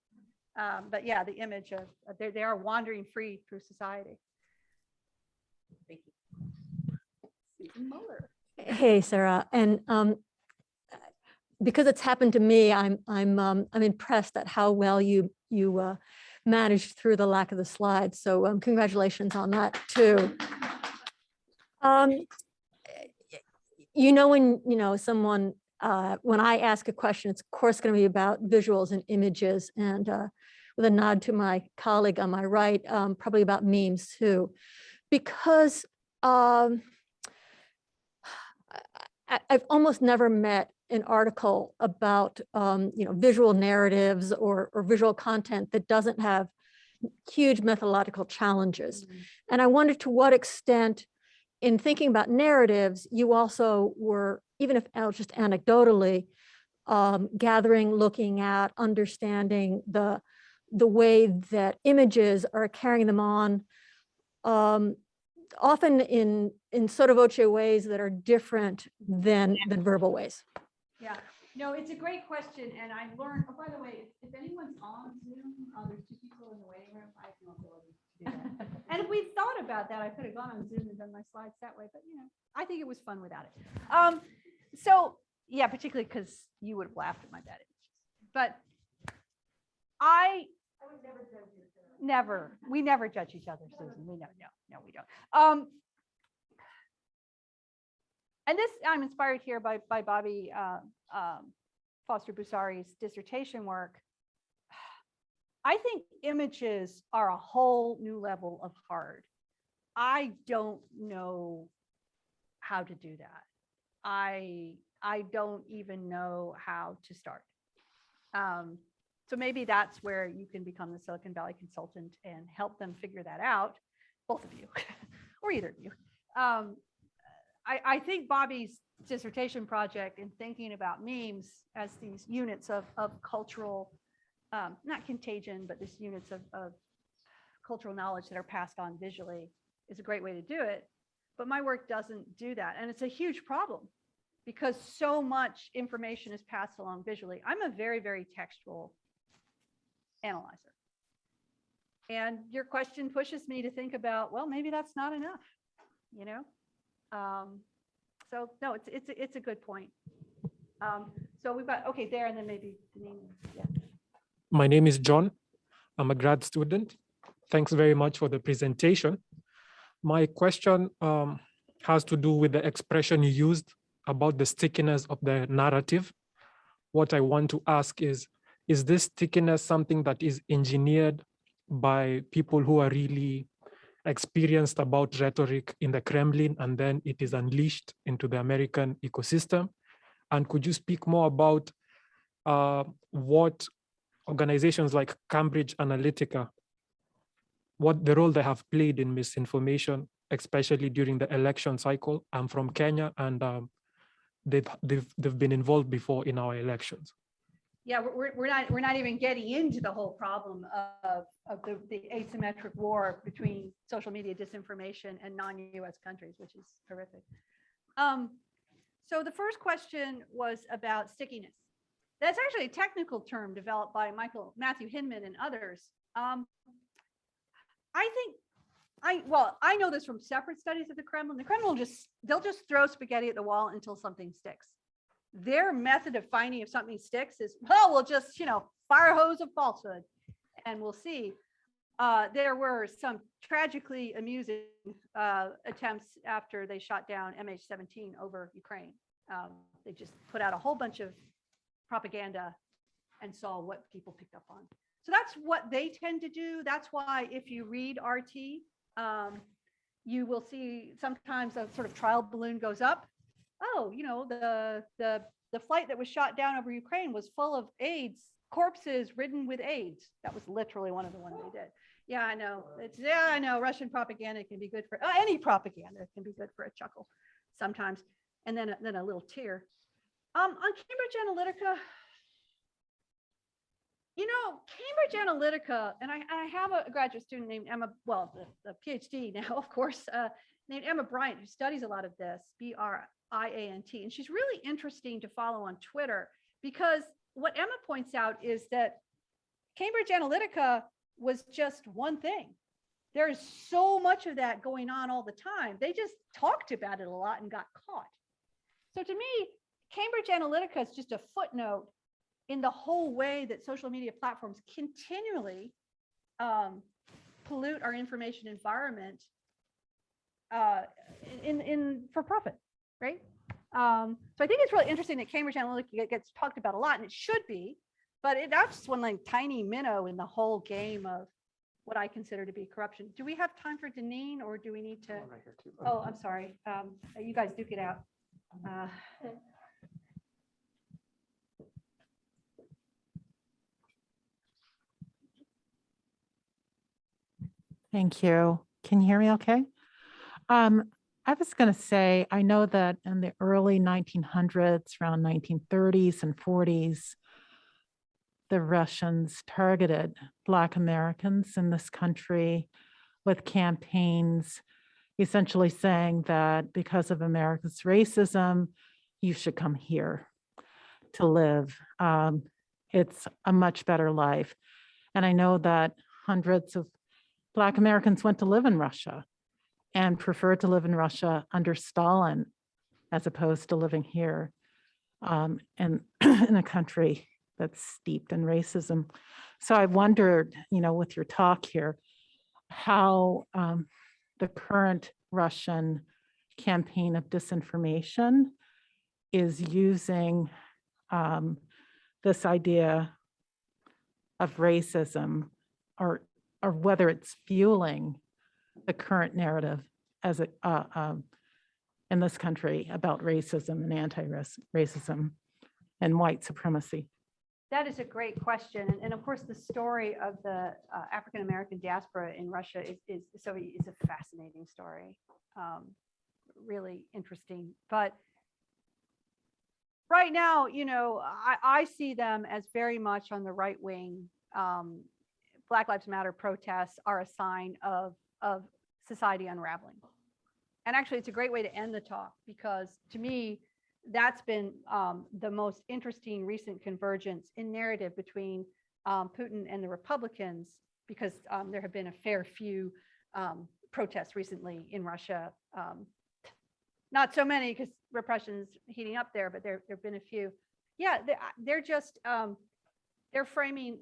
But yeah, the image of they are wandering free through society. Thank you. Susan Muller. Hey, Sarah, and because it's happened to me, I'm impressed at how well you managed through the lack of the slides. So congratulations on that too. When someone when I ask a question, it's of course going to be about visuals and images, and with a nod to my colleague on my right, probably about memes too, because I've almost never met an article about visual narratives or visual content that doesn't have huge methodological challenges. Mm-hmm. And I wonder to what extent, in thinking about narratives, you also were, even if just anecdotally, gathering, looking at, understanding the way that images are carrying them on, often in sort of voce ways that are different than verbal ways. Yeah, no, it's a great question. And I learned, oh, by the way, if anyone's on Zoom, there's 2 people in the waiting room. I have no ability to do that. And if we thought about that, I could have gone on Zoom and done my slides that way, but I think it was fun without it. So yeah, particularly because you would have laughed at my bad images. But I would never judge you. Never. We never judge each other, Susan. We know, no, we don't. And this, I'm inspired here by Bobby Foster Busari's dissertation work. I think images are a whole new level of hard. I don't know how to do that. I don't even know how to start. So maybe that's where you can become the Silicon Valley consultant and help them figure that out, both of you, or either of you. I think Bobby's dissertation project in thinking about memes as these units of cultural, not contagion, but these units of cultural knowledge that are passed on visually is a great way to do it. But my work doesn't do that. And it's a huge problem because so much information is passed along visually. I'm a very, very textual analyzer. And your question pushes me to think about, well, maybe that's not enough, So no, it's a good point. So we've got, okay, there, and then maybe Denise. Yeah. My name is John. I'm a grad student. Thanks very much for the presentation. My question has to do with the expression you used about the stickiness of the narrative. What I want to ask is this stickiness something that is engineered by people who are really experienced about rhetoric in the Kremlin, and then it is unleashed into the American ecosystem? And could you speak more about what organizations like Cambridge Analytica, what the role they have played in misinformation, especially during the election cycle? I'm from Kenya, and they've been involved before in our elections. Yeah, we're not even getting into the whole problem of the asymmetric war between social media disinformation and non-US countries, which is horrific. So the first question was about stickiness. That's actually a technical term developed by Matthew Hinman and others. I know this from separate studies of the Kremlin. The Kremlin they'll just throw spaghetti at the wall until something sticks. Their method of finding if something sticks is, well, we'll just, fire hose of falsehood and we'll see. There were some tragically amusing attempts after they shot down MH17 over Ukraine. They just put out a whole bunch of propaganda and saw what people picked up on. So that's what they tend to do. That's why if you read RT, you will see sometimes a sort of trial balloon goes up. Oh, the flight that was shot down over Ukraine was full of AIDS, corpses ridden with AIDS. That was literally one of the ones they did. Yeah, I know. I know. Russian propaganda can be good for any propaganda can be good for a chuckle sometimes, and then a little tear. On Cambridge Analytica, Cambridge Analytica, and I have a graduate student named Emma, well, a PhD now, of course, named Emma Bryant, who studies a lot of this, BRIANT, and she's really interesting to follow on Twitter, because what Emma points out is that Cambridge Analytica was just one thing. There's so much of that going on all the time. They just talked about it a lot and got caught. So to me, Cambridge Analytica is just a footnote in the whole way that social media platforms continually pollute our information environment for profit, right? So I think it's really interesting that Cambridge Analytica gets talked about a lot, and it should be, but that's just one like tiny minnow in the whole game of what I consider to be corruption. Do we have time for Deneen, or do we need to? Oh, I'm sorry. You guys duke it out. Thank you. Can you hear me okay? I was going to say, I know that in the early 1900s, around 1930s and 40s, the Russians targeted Black Americans in this country with campaigns essentially saying that because of America's racism, you should come here to live. It's a much better life. And I know that hundreds of Black Americans went to live in Russia and preferred to live in Russia under Stalin as opposed to living here in a country that's steeped in racism. So I wondered, with your talk here, how the current Russian campaign of disinformation is using this idea of racism, or whether it's fueling the current narrative as in this country about racism and anti-racism and white supremacy. That is a great question. And of course, the story of the African-American diaspora in Russia is a fascinating story, really interesting. But right now, I see them as very much on the right wing. Black Lives Matter protests are a sign of society unraveling. And actually, it's a great way to end the talk, because to me, that's been the most interesting recent convergence in narrative between Putin and the Republicans, because there have been a fair few protests recently in Russia. Not so many, because repression's heating up there, but there have been a few. Yeah, they're just, they're framing,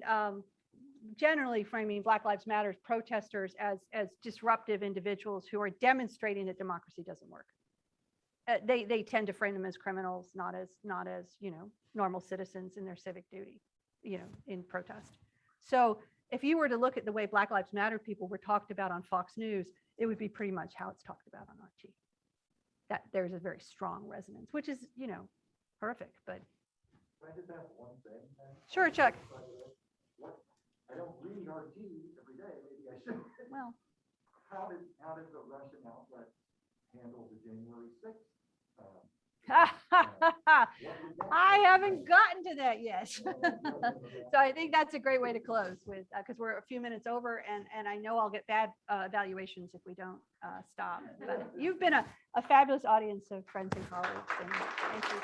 generally framing Black Lives Matter protesters as disruptive individuals who are demonstrating that democracy doesn't work. They tend to frame them as criminals, not as normal citizens in their civic duty, in protest. So if you were to look at the way Black Lives Matter people were talked about on Fox News, it would be pretty much how it's talked about on RT. That there's a very strong resonance, which is, you know, perfect, but. Can I just ask one thing? Sure, Chuck. I don't read RT every day, maybe I should. Well, How did the Russian outlet handle the January 6th? I haven't gotten to that yet. So I think that's a great way to close with, because we're a few minutes over and I know I'll get bad evaluations if we don't stop. But you've been a fabulous audience of friends and colleagues, and thank you.